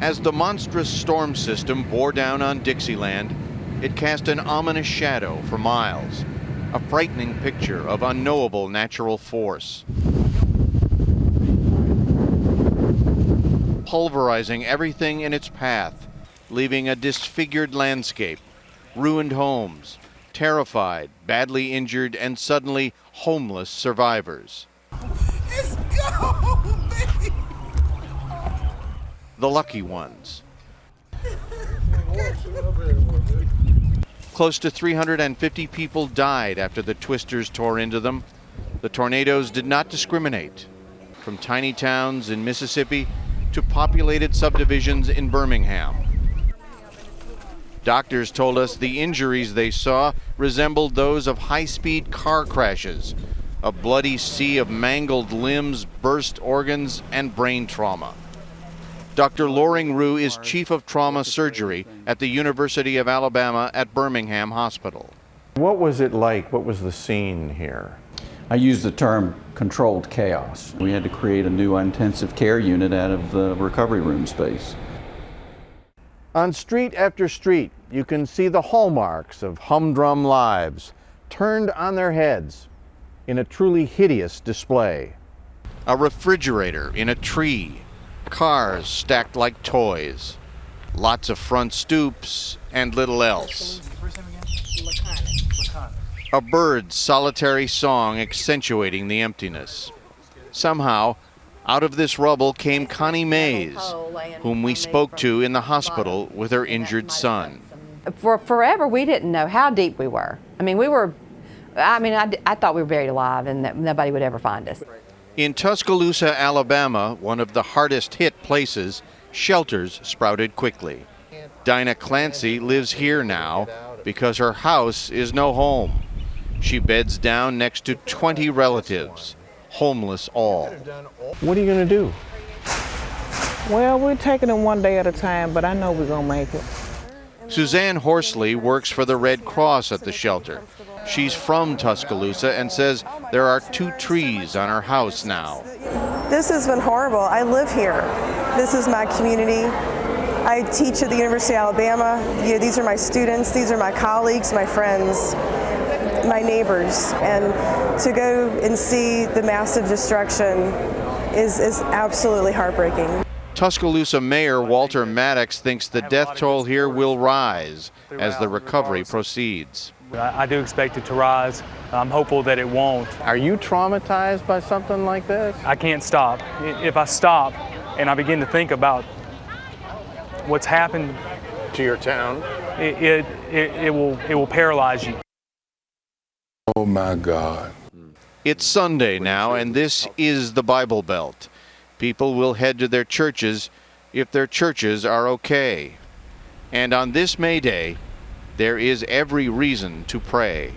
As the monstrous storm system bore down on Dixieland, it cast an ominous shadow for miles, a frightening picture of unknowable natural force. Pulverizing everything in its path, leaving a disfigured landscape, ruined homes, terrified, badly injured, and suddenly homeless survivors. It's gone, baby. The lucky ones. Close to 350 people died after the twisters tore into them. The tornadoes did not discriminate, from tiny towns in Mississippi to populated subdivisions in Birmingham. Doctors told us the injuries they saw resembled those of high-speed car crashes, a bloody sea of mangled limbs, burst organs, and brain trauma. Dr. Loring Rue is chief of trauma surgery at the University of Alabama at Birmingham Hospital. What was it like? What was the scene here? I use the term controlled chaos. We had to create a new intensive care unit out of the recovery room space. On street after street, you can see the hallmarks of humdrum lives turned on their heads in a truly hideous display. A refrigerator in a tree, cars stacked like toys, lots of front stoops and little else. A bird's solitary song accentuating the emptiness. Somehow, out of this rubble came Connie Mays, whom we spoke to in the hospital with her injured son. For forever, we didn't know how deep we were. I thought we were buried alive and that nobody would ever find us. In Tuscaloosa, Alabama, one of the hardest hit places, shelters sprouted quickly. Dinah Clancy lives here now because her house is no home. She beds down next to 20 relatives, homeless all. What are you going to do? Well, we're taking them one day at a time, but I know we're going to make it. Suzanne Horsley works for the Red Cross at the shelter. She's from Tuscaloosa and says there are 2 trees on her house now. This has been horrible. I live here. This is my community. I teach at the University of Alabama. These are my students, these are my colleagues, my friends, my neighbors. And to go and see the massive destruction is absolutely heartbreaking. Tuscaloosa Mayor Walter Maddox thinks the death toll here will rise as the recovery proceeds. I do expect it to rise. I'm hopeful that it won't. Are you traumatized by something like this? I can't stop. If I stop and I begin to think about what's happened To your town? it will paralyze you. Oh my God. It's Sunday now, and this is the Bible Belt. People will head to their churches if their churches are okay. And on this May Day, there is every reason to pray.